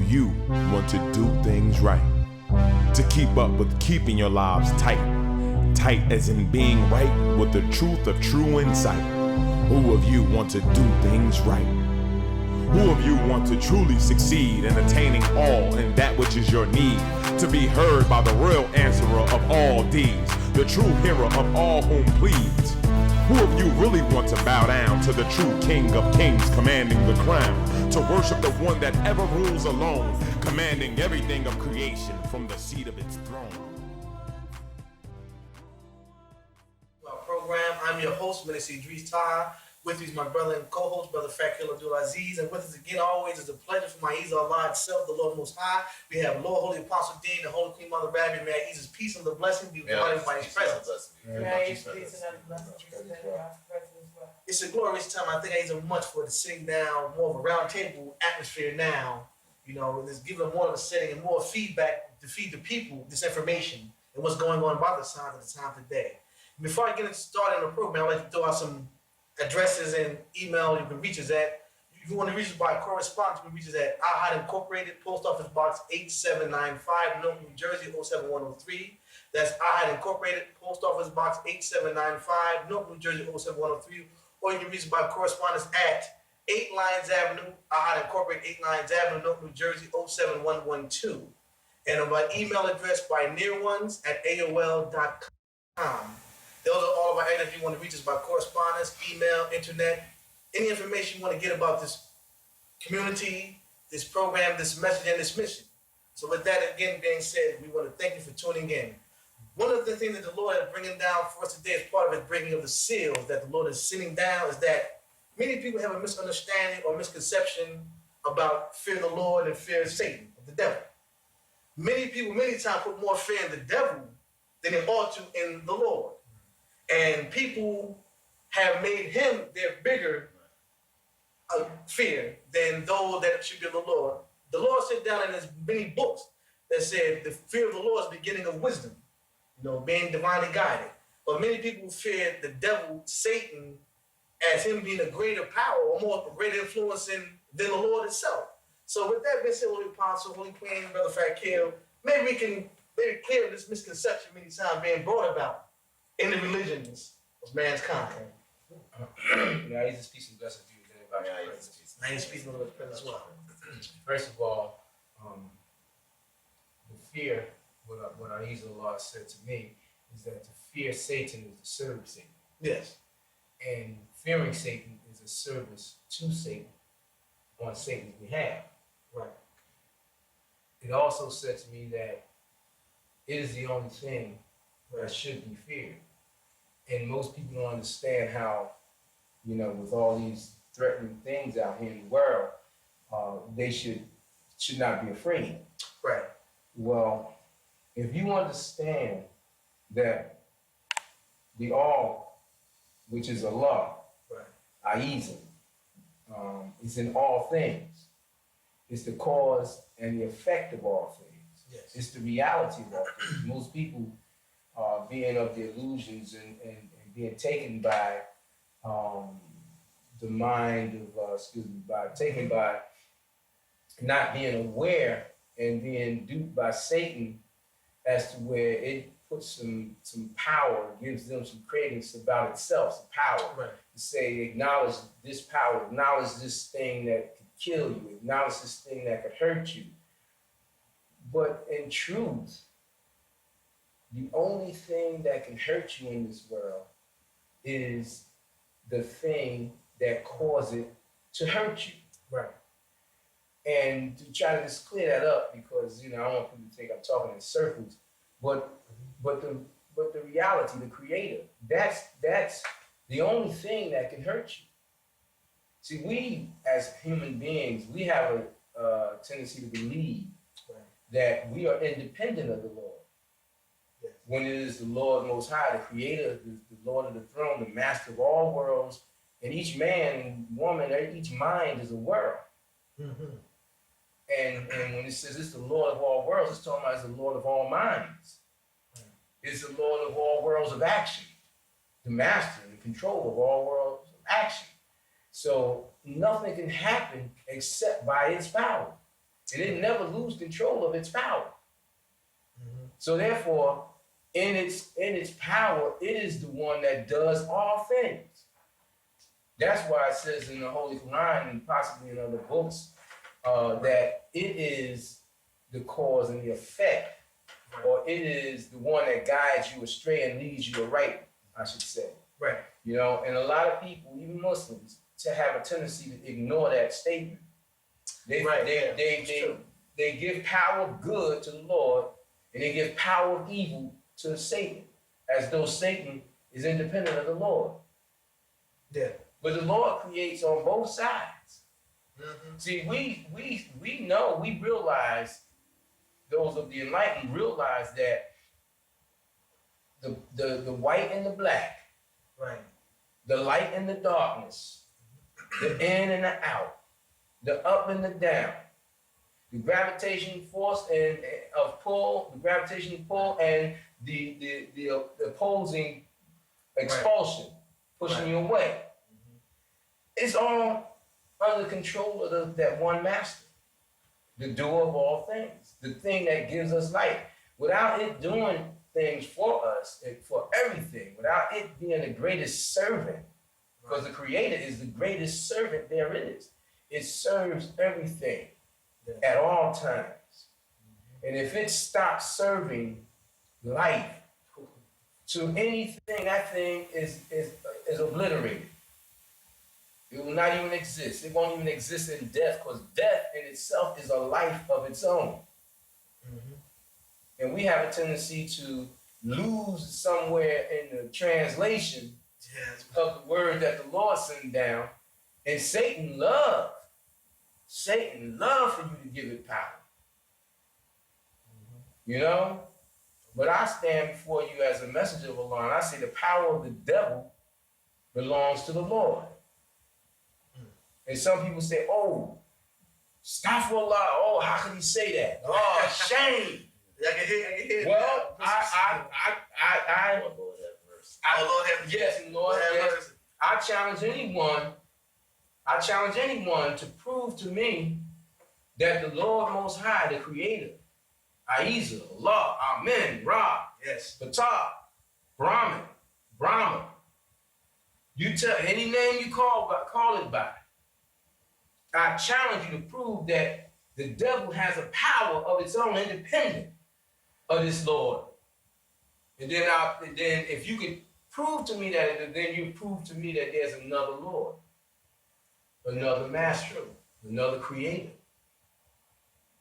you want to do things right? To keep up with keeping your lives tight. Tight as in being right with the truth of true insight. Who of you want to do things right? Who of you want to truly succeed in attaining all in that which is your need? To be heard by the real answerer of all deeds, the true hero of all whom pleads. Who of you really want to bow down to the true King of Kings commanding the crown? To worship the one that ever rules alone, commanding everything of creation from the seat of its throne. Our program, I'm your host, Minister Idris Taha. With you is my brother and co-host, Brother Fakil Abdulaziz. And with us again, always, is a pleasure for my Ahezaah Allah itself, the Lord Most High. We have Lord Holy-Apostle Deen, the Holy Queen Mother Rabbi. May Ahezaah's peace and the blessing be with everybody's presence. It's a glorious time. I think Ahezaah much for the sitting down, more of a round table atmosphere now. You know, it's giving more of a setting and more feedback to feed the people this information and what's going on about the signs of the time today. Before I get started on the program, I'd like to throw out some addresses and email you can reach us at. If you want to reach us by correspondence, you can reach us at A.H.A.D Incorporated, Post Office Box 8795, Newark, New Jersey 07103. That's A.H.A.D Incorporated, Post Office Box 8795, Newark, New Jersey 07103. Or you can reach us by correspondence at 8 Lions Avenue, A.H.A.D Incorporated, 8 Lions Avenue, Newark, New Jersey 07112. And on my email address by nearones@aol.com. Those are all of our items. If you want to reach us by correspondence, email, internet, any information you want to get about this community, this program, this message, and this mission. So with that again being said, we want to thank you for tuning in. One of the things that the Lord is bringing down for us today as part of his breaking of the seals that the Lord is sending down is that many people have a misunderstanding or misconception about fear of the Lord and fear of Satan, of the devil. Many people, many times, put more fear in the devil than they ought to in the Lord. And people have made him their bigger fear than those that should be the Lord. The Lord sat down in his many books that said the fear of the Lord is the beginning of wisdom, you know, being divinely guided. But many people fear the devil, Satan, as him being a greater power or more greater influence than the Lord itself. So with that being said, Holy Apostle, Holy Queen, Brother Fakil, maybe we can clear this misconception many times being brought about in the religions of mankind. Now, he's just peace and blessings to you. Now he's peace and blessings as well. First of all, the fear, what Ahezaah said to me, is that to fear Satan is to serve Satan. Yes. And fearing Satan is a service to Satan on Satan's behalf. Right. It also said to me that it is the only thing that should be feared. And most people don't understand how, you know, with all these threatening things out here in the world, they should not be afraid. Right. Well, if you understand that the all, which is Allah, Ahezaah, is in all things. It's the cause and the effect of all things. Yes. It's the reality of all things. Most people being of the illusions and being taken by the mind of, taken by not being aware and being duped by Satan as to where it puts some power, gives them some credence about itself, some power. Right. To say, acknowledge this power, acknowledge this thing that could kill you, acknowledge this thing that could hurt you. But in truth, the only thing that can hurt you in this world is the thing that caused it to hurt you. Right. And to try to just clear that up, because I don't want people to think I'm talking in circles, but the reality, the creator, that's the only thing that can hurt you. See, we as human beings, we have a tendency to believe that we are independent of the Lord. Yes. When it is the Lord Most High, the creator, the Lord of the throne, the master of all worlds, and each man and woman, each mind is a world. Mm-hmm. And when it says it's the Lord of all worlds, it's talking about it's the Lord of all minds. It's the Lord of all worlds of action, the master, the control of all worlds of action. So nothing can happen except by its power. and it never lose control of its power. So therefore, in its power, it is the one that does all things. That's why it says in the Holy Quran and possibly in other books that it is the cause and the effect, or it is the one that guides you astray and leads you aright, I should say. Right. You know, and a lot of people, even Muslims, to have a tendency to ignore that statement. They give power of good to the Lord, and they give power of evil to Satan, as though Satan is independent of the Lord. Yeah. But the Lord creates on both sides. See, we know, we realize, those of the enlightened realize that the white and the black, right, the light and the darkness, the in and the out, the up and the down, the gravitation force and of pull, the gravitational pull, and the opposing expulsion, pushing you away. It's all under control of that one master, the doer of all things, the thing that gives us life. Without it doing things for us, for everything, without it being the greatest servant, because the Creator is the greatest servant there is. It serves everything at all times. And if it stops serving life to anything, that thing is obliterated. It will not even exist. It won't even exist in death, because death in itself is a life of its own. And we have a tendency to lose somewhere in the translation of the word that the Lord sent down. And Satan loved for you to give it power. You know? But I stand before you as a messenger of Allah, and I say the power of the devil belongs to the Lord. And some people say, oh, astaghfirullah, oh, how could he say that? Oh, shame. I can hear Well, I challenge anyone to prove to me that the Lord Most High, the Creator, Ahezaah, Allah, Amen, Ra, Fatah, Brahma. You tell any name you call it by. I challenge you to prove that the devil has a power of its own, independent of this Lord. And then if you can prove to me that, then you prove to me that there's another Lord, another master, another creator.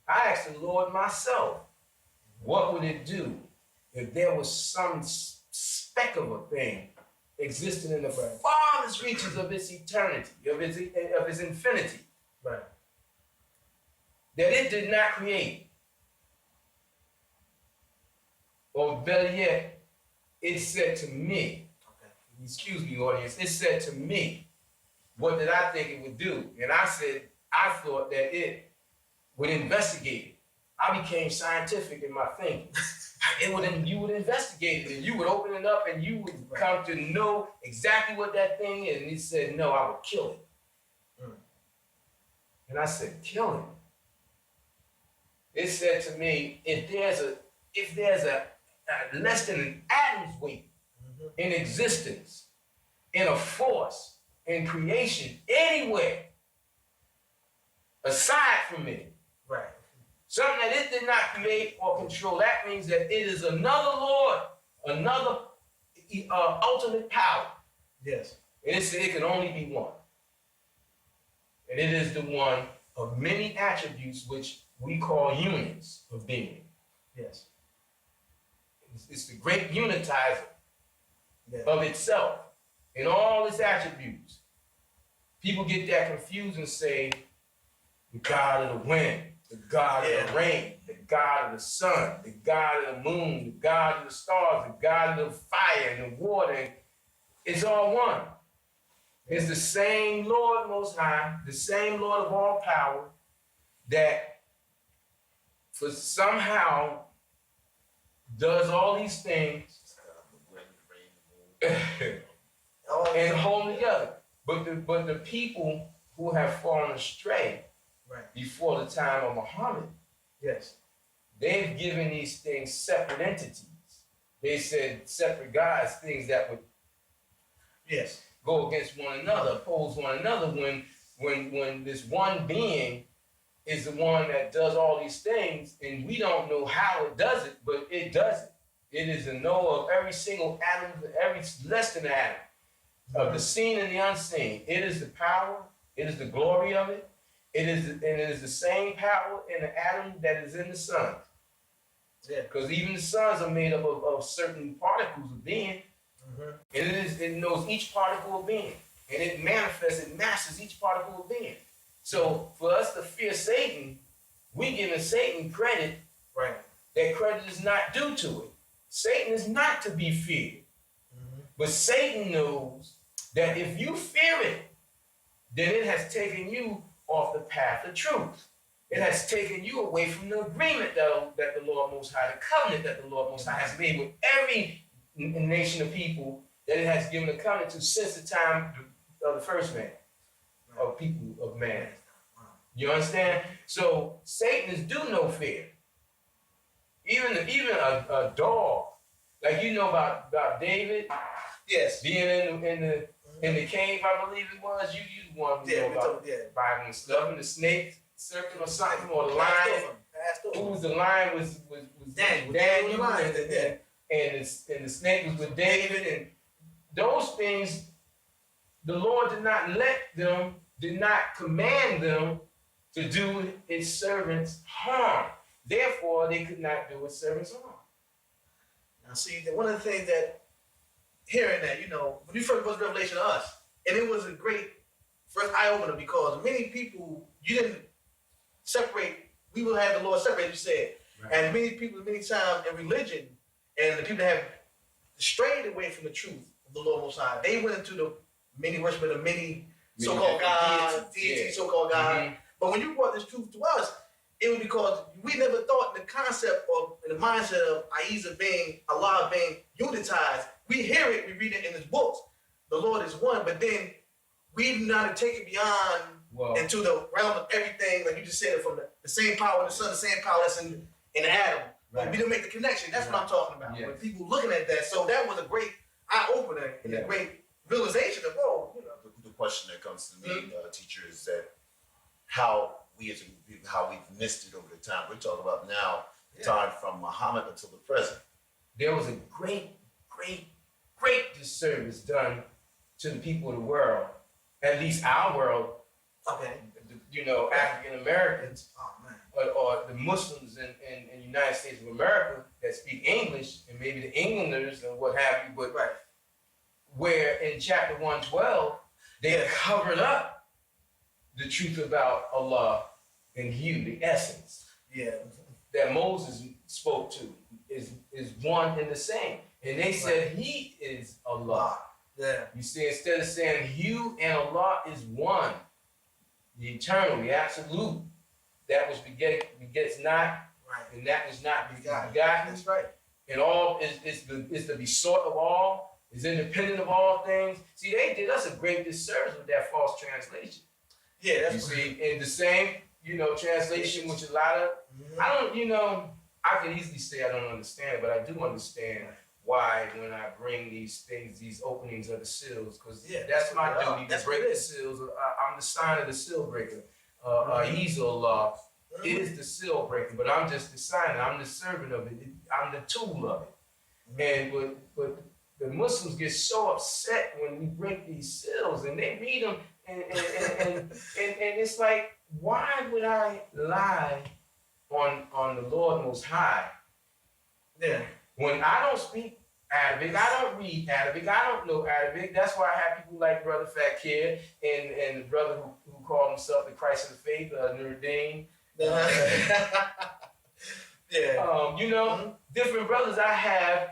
I asked the Lord myself, what would it do if there was some speck of a thing existing in the farthest reaches of its eternity, of its infinity, that it did not create? Or better yet, it said to me, excuse me, audience, it said to me, what did I think it would do? And I said, I thought that it would investigate it. I became scientific in my thinking. You would investigate it, and you would open it up, and you would come to know exactly what that thing is. And he said, no, I would kill it. And I said, kill it? It said to me, if there's a less than an atom's weight in existence, in a force, in creation, anywhere, aside from it, something that it did not create or control, that means that it is another Lord, another ultimate power. Yes. And it can only be one. And it is the one of many attributes which we call units of being. Yes. It's the great unitizer of itself in all its attributes. People get that confused and say, the God of the wind, the God of the rain, the God of the sun, the God of the moon, the God of the stars, the God of the fire and the water. It's all one. It's the same Lord Most High, the same Lord of all power, that for somehow does all these things and hold together. But the people who have fallen astray Right. before the time of Muhammad. Yes. They've given these things separate entities. They said separate gods, things that would Yes. go against one another, oppose one another, when this one being is the one that does all these things, and we don't know how it does it, but it does it. It is a know of every single atom, every less than an atom, of the seen and the unseen. It is the power, it is the glory of it. It is the same power in the atom that is in the sun. Yeah. Because even the suns are made up of certain particles of being. And it knows each particle of being. And it manifests, it masters each particle of being. So for us to fear Satan, we giving Satan credit. Right. That credit is not due to it. Satan is not to be feared. But Satan knows that if you fear it, then it has taken you off the path of truth. It has taken you away from the agreement that the Lord Most High, the covenant that the Lord Most High has made with every nation of people that it has given a covenant to since the time of the first man, of people of man. You understand? So Satan is due no fear. Even a dog, like you know about David. Yes. Being in the cave, I believe it was. You want to know about the Bible and stuff, and the snake serpent or something, or the lion. Who was the lion was Daniel, and the snake was with David, and those things the Lord did not command them to do his servants harm. Therefore, they could not do his servants harm. Now, see, one of the things that hearing that, when you first was revelation to us, and it was a great first eye opener because many people you didn't separate. We will have the Lord separate, you said, right. And many people, many times in religion, and the people that have strayed away from the truth of the Lord Most High, they went into the many worship of the many so-called gods, deities, so-called God. But when you brought this truth to us, it was because we never thought in the concept of, in the mindset of Ahezaah being, Allaah being unitized. We hear it, we read it in his books. The Lord is one, but then we do not take it beyond into the realm of everything, like you just said, from the same power in the sun, the same power that's in the atom. Right. We don't make the connection. That's what I'm talking about. Yes. When people looking at that, so that was a great eye-opener and a great realization of, The question that comes to me, teacher, is that how we as a people, how we've missed it over the time. We're talking about now, time from Muhammad until the present. There was a great disservice done to the people of the world, at least our world. Okay. African Americans, or the Muslims in the United States of America that speak English, and maybe the Englanders and what have you, but where in chapter 112 they covered up the truth about Allah and the essence that Moses spoke to is one and the same. And they said he is Allah. Yeah. You see, instead of saying you and Allah is one, the eternal, the absolute, that which begets not, and that was not begotten. That's right. And all is the besought of all, is independent of all things. See, they did us a great disservice with that false translation. Yeah, that's you see, in the same, translation, which a lot of, I could easily say I don't understand, but I do understand why when I bring these things, these openings of the seals, because that's my duty to break the seals. I'm the sign of the seal breaker. Ahezaah is the seal breaker, but I'm just the sign. I'm the servant of it. I'm the tool of it. And but the Muslims get so upset when we break these seals, and they read them, and it's like, why would I lie on the Lord Most High? Yeah. When I don't speak Arabic, I don't read Arabic, I don't know Arabic. That's why I have people like Brother Fat Kid and the brother who called himself the Christ of the Faith, Nuruddin. Different brothers I have.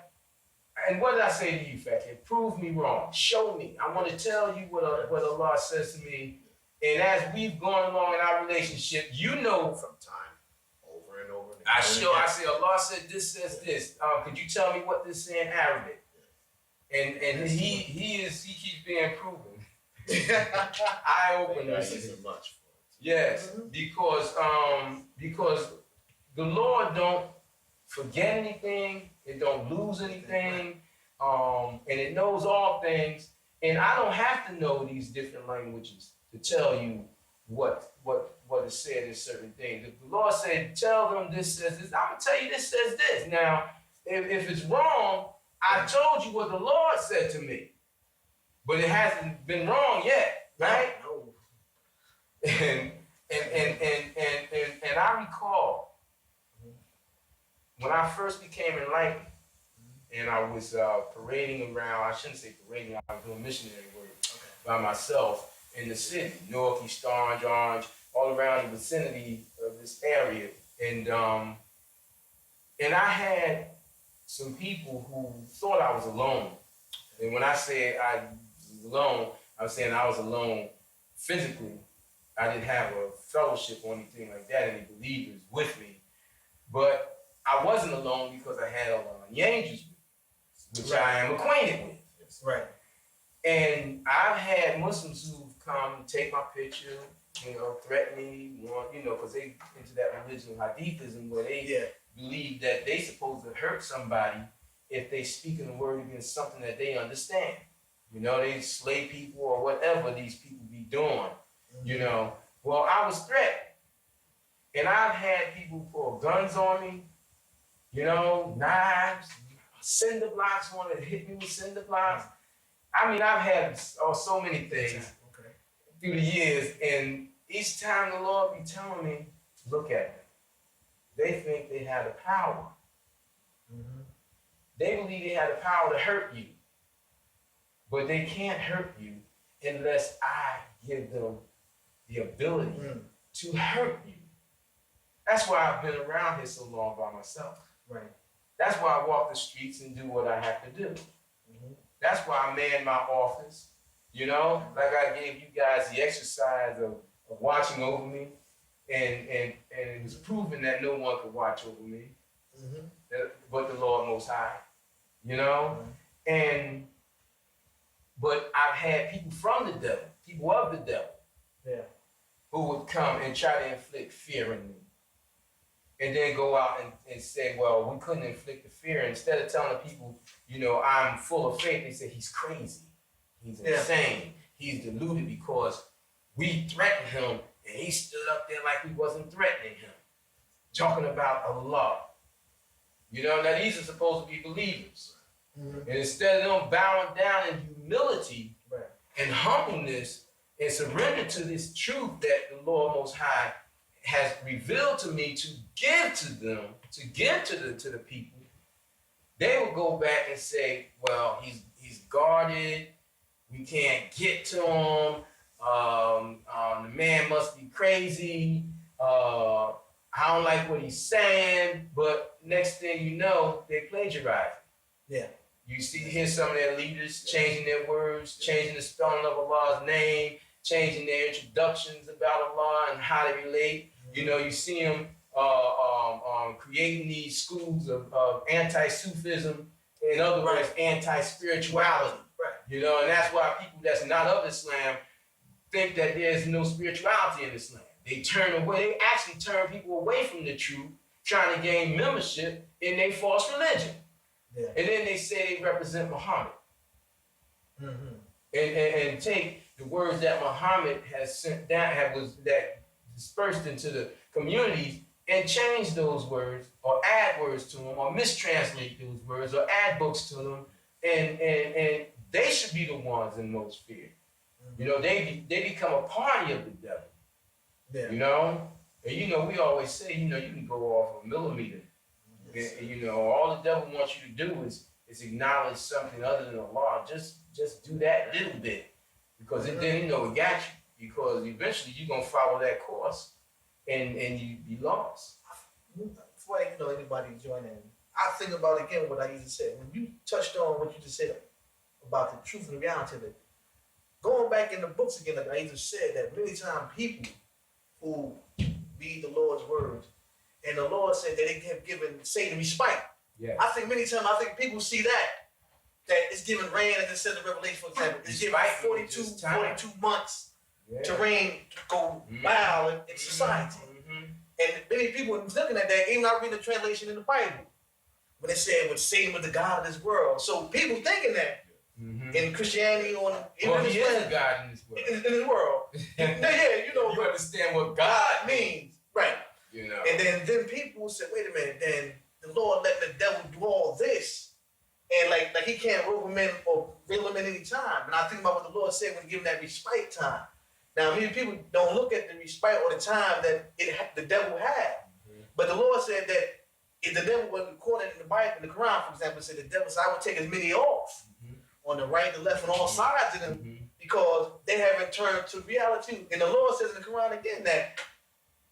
And what did I say to you, Fat Kid? Prove me wrong. Show me. I want to tell you what Allah says to me. And as we've gone along in our relationship, from time over and over. I say Allah said this says this. Could you tell me what this say in Arabic? And he keeps being proven. Eye opener. Yes, because the Lord don't forget anything, it don't lose anything, and it knows all things. And I don't have to know these different languages to tell you what is said in certain things. If the Lord said, tell them this says this, I'm gonna tell you this says this. Now, if it's wrong, I told you what the Lord said to me, but it hasn't been wrong yet, right? No. And I recall when I first became enlightened, and I was parading around. I shouldn't say parading. I was doing missionary work by myself in the city, North, East Orange, all around the vicinity of this area, and I had some people who thought I was alone. And when I say I was alone, I'm saying I was alone physically. I didn't have a fellowship or anything like that, any believers with me. But I wasn't alone because I had the angels with me, which I am acquainted with. Right. And I've had Muslims who've come take my picture, threaten me, because they into that religion of Hadithism where they believe that they supposed to hurt somebody if they speak in the word against something that they understand. They slay people or whatever these people be doing. Well, I was threatened. And I've had people pull guns on me, knives, cinder blocks, wanted to hit me with cinder blocks. I mean, I've had so many things through the years, and each time the Lord be telling me, look at them. They think they have the power. They believe they have the power to hurt you, but they can't hurt you unless I give them the ability to hurt you. That's why I've been around here so long by myself. Right. That's why I walk the streets and do what I have to do. That's why I man my office. Like I gave you guys the exercise of watching over me, and it was proven that no one could watch over me, but the Lord Most High. But I've had people from the devil, people of the devil, who would come and try to inflict fear in me. And then go out and say, well, we couldn't inflict the fear. Instead of telling people, I'm full of faith, they say, he's crazy. He's insane. He's deluded because we threatened him and he stood up there like we wasn't threatening him. Talking about Allah. Now these are supposed to be believers. And instead of them bowing down in humility and humbleness and surrender to this truth that the Lord Most High has revealed to me to give to them, to give to the people, they will go back and say, well, he's guarded, we can't get to him, the man must be crazy, I don't like what he's saying, but next thing you know, they plagiarize. You hear some of their leaders changing their words, changing the spelling of Allah's name, changing their introductions about Allah and how they relate. You see them creating these schools of anti-Sufism, in other words, anti-spirituality. And that's why people that's not of Islam think that there's no spirituality in Islam. They actually turn people away from the truth, trying to gain membership in their false religion. And then they say they represent Muhammad. And take the words that Muhammad has sent down, that dispersed into the communities, and change those words or add words to them or mistranslate those words or add books to them, and they should be the ones in most fear. They become a party of the devil. And we always say, you can go off a millimeter. And, all the devil wants you to do is acknowledge something other than Allah. Just do that little bit, because then it got you. Because eventually you're gonna follow that course, and you be lost. Before anybody join in, I think about again what I used to say. When you touched on what you just said about the truth and reality of it, going back in the books again, like I just said, that many times people who read the Lord's words, and the Lord said that they have given Satan respite. I think many times people see that it's given rain, as it says in Revelation, for example, it's given 42 months to reign, to go wild in society. And many people looking at that, even not reading the translation in the Bible, when it said, when Satan was the God of this world. So people thinking that in Christianity or he is a God in this world. In this world. Yeah, you know. You understand what God means. Right. You know. And then people said, wait a minute, then the Lord let the devil do all this. And like he can't rope him in or reel him in any time. And I think about what the Lord said when he gave him that respite time. Now, many people don't look at the respite or the time that the devil had. But the Lord said that if the devil was recorded in the Bible, in the Quran, for example, said the devil said, I would take as many off on the right, the left, on all sides of them because they haven't turned to reality. And the Lord says in the Quran again that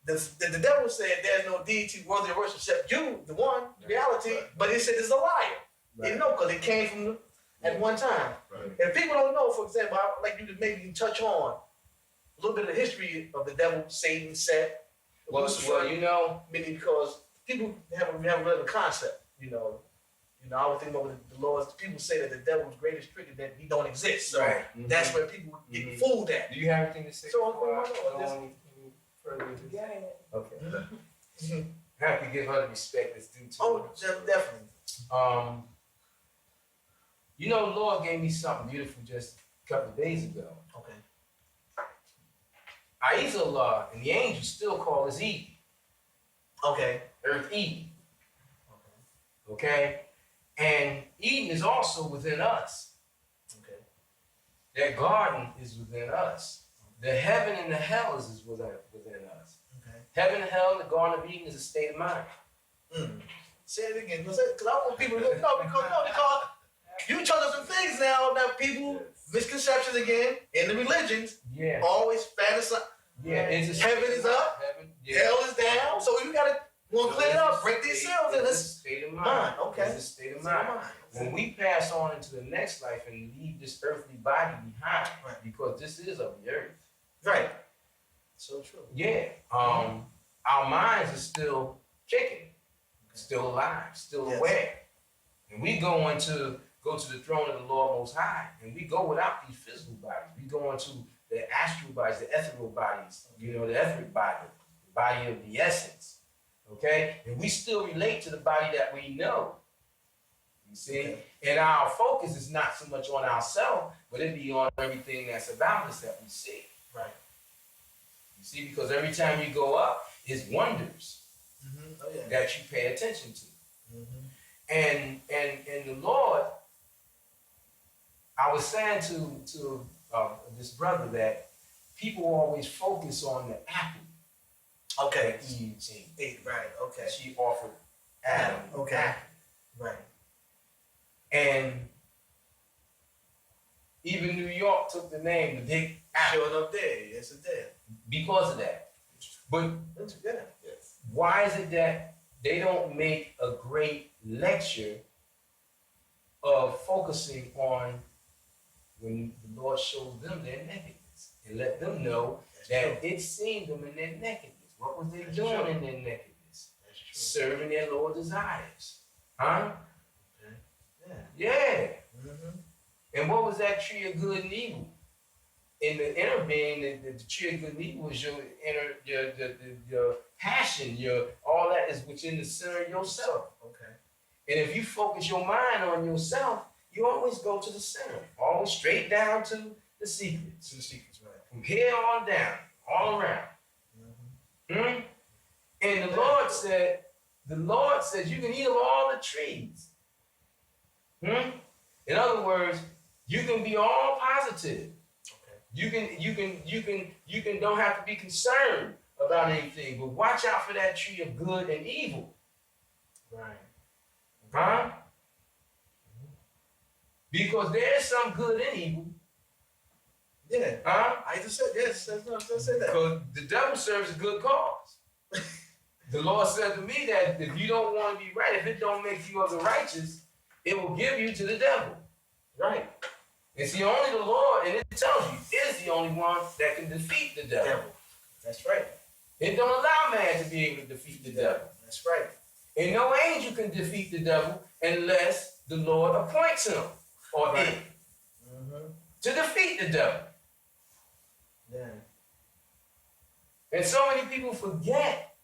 the devil said there's no deity worthy of worship except you, the one, reality. But he said it's a liar. You know, because it came from at one time. If people don't know, for example, I would like you to maybe touch on a little bit of the history of the devil, Satan, Seth. Well, you know, meaning because people haven't really the concept. You know, I would think about the Lord's. People say that the devil's greatest trick is that he don't exist. So that's where people get fooled at. Do you have anything to say? So okay. I have to give her the respect that's due to her. Oh, definitely. You know, the Lord gave me something beautiful just a couple of days ago. Okay. Ahezaah and the angels still call us Eden. Okay. Earth Eden. Okay? And Eden is also within us. Okay. That garden is within us. The heaven and the hell is within us. Okay. Heaven and hell, the Garden of Eden is a state of mind. Say it again, because I want people to know because you told us some things now that people misconceptions again in the religions. Yeah. Always fantasize. Yeah. Heaven is up. Hell is down. So you gotta clear it up, break these cells in this state of mind. Okay. It's a state of mind. When we pass on into the next life and leave this earthly body behind, because this is of the earth. Right. So true. Yeah. Our minds are still kicking, still alive, still aware. And we go to the throne of the Lord Most High, and we go without these physical bodies. We go into the astral bodies, the ethereal bodies, you know, the etheric body, the body of the essence. Okay? And we still relate to the body that we know. You see? And our focus is not so much on ourselves, but it be on everything that's about us that we see. Right. You see, because every time you go up, it's wonders that you pay attention to. And the Lord, I was saying to this brother that people always focus on the apple. Okay. Eve ate. Right. Okay. She offered Adam. Okay. Apple. Right. And even New York took the name, the Big Apple. Showing up there. Yes, it did. Because of that. But why is it that they don't make a great lecture of focusing on when the Lord shows them their nakedness and let them know that it seen them in their nakedness? What was they doing in their nakedness? Serving their Lord desires. Huh? Yeah. And what was that tree of good and evil? In the inner being, the tree of good and evil is your inner, your passion, all that is within the center of yourself. Okay. And if you focus your mind on yourself, you always go to the center, always straight down to the secrets. To the secrets, right? From here on down, all around. And the Lord said, you can eat of all the trees. In other words, you can be all positive. You can don't have to be concerned about anything, but watch out for that tree of good and evil. Right. Huh? Because there's some good and evil. Yeah. Huh? I just said yes. Let's say that. Because the devil serves a good cause. The Lord said to me that if you don't want to be right, if it don't make you of the righteous, it will give you to the devil. Right. And see, only the Lord, and it tells you, is the only one that can defeat the devil. That's right. It don't allow man to be able to defeat the devil. That's right. And no angel can defeat the devil unless the Lord appoints him or it to defeat the devil. Yeah. And so many people forget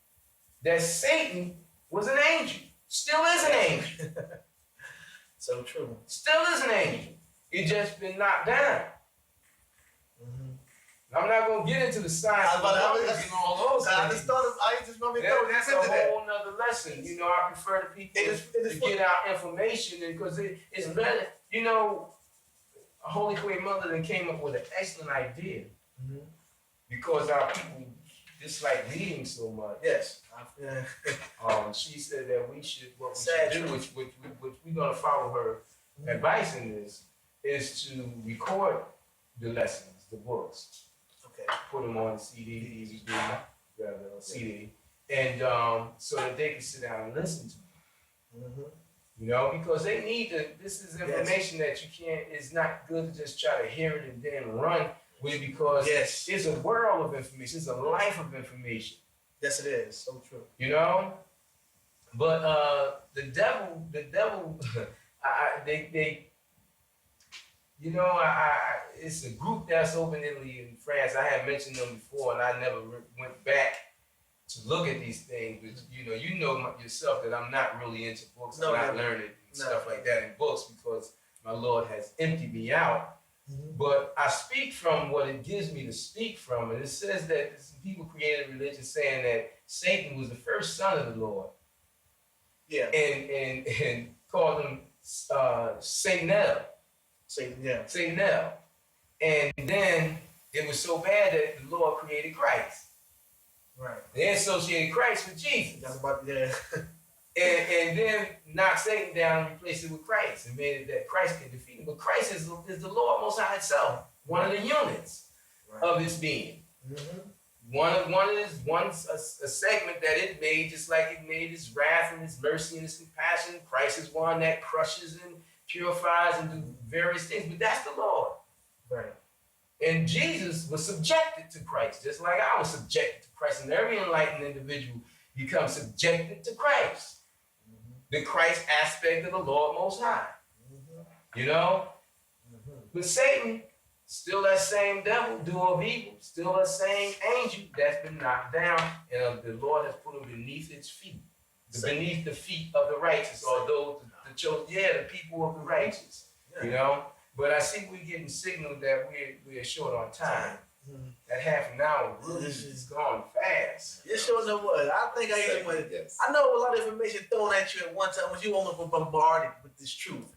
that Satan was an angel. Still is an angel. So true. Still is an angel. He just been knocked down. I'm not going to get into the science of numbers and all those I things. just want to That's a whole nother lesson. You know, I prefer the people to get our information because it's better. You know, a Holy Queen Mother then came up with an excellent idea because our people dislike reading so much. Yes. Yeah. She said that we should do, which we're going to follow her advice in this, is to record the lessons, the books. Okay. Put them on CD, CD, and so that they can sit down and listen to them. You know, because they need to. This is information that you can't. It's not good to just try to hear it and then run with it because it's a world of information. It's a life of information. Yes, it is. So true. You know, but the devil, you know, it's a group that's over in Italy and France. I had mentioned them before, and I never went back to look at these things. But you know yourself that I'm not really into books. I'm not learning stuff like that in books because my Lord has emptied me out. But I speak from what it gives me to speak from, and it says that some people created a religion saying that Satan was the first son of the Lord. Yeah, and called him Satanel. Satanel. And then it was so bad that the Lord created Christ. Right. They associated Christ with Jesus. That's about and then knocked Satan down and replaced it with Christ and made it that Christ can defeat him. But Christ is the Lord Most High itself, one of the units of its being. A segment that it made, just like it made its wrath and its mercy and its compassion. Christ is one that crushes and purifies and do various things, but that's the Lord. Right. And Jesus was subjected to Christ, just like I was subjected to Christ. And every enlightened individual becomes subjected to Christ. The Christ aspect of the Lord Most High. You know? But Satan, still that same devil, doer of evil, still that same angel that's been knocked down, and the Lord has put him beneath its feet. Beneath the feet of the righteous, or those the chosen, the people of the righteous. You know? But I see we're getting signaled that we're short on time. That half an hour really is going fast. You sure know what? I think I know a lot of information thrown at you at one time, but you almost were bombarded with this truth.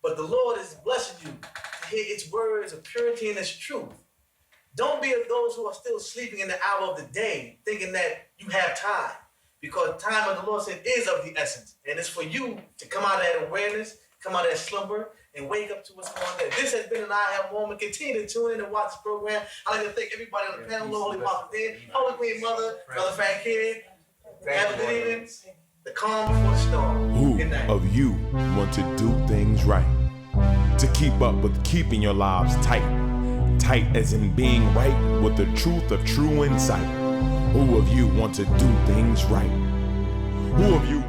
But the Lord is blessing you to hear its words of purity and its truth. Don't be of those who are still sleeping in the hour of the day, thinking that you have time. Because time, of the Lord said, is of the essence. And it's for you to come out of that awareness, come out of that slumber, and wake up to what's going on there. This has been an I Have Moment. Continue to tune in and watch this program. I'd like to thank everybody on the panel, Lord Holy-Apostle Deen, Holy Queen Mother, Brother Fat Kid. Have a good evening. The calm before the storm. Who Good night. of you want to do things right? To keep up with keeping your lives tight. Tight as in being right with the truth of true insight. Who of you want to do things right? Who of you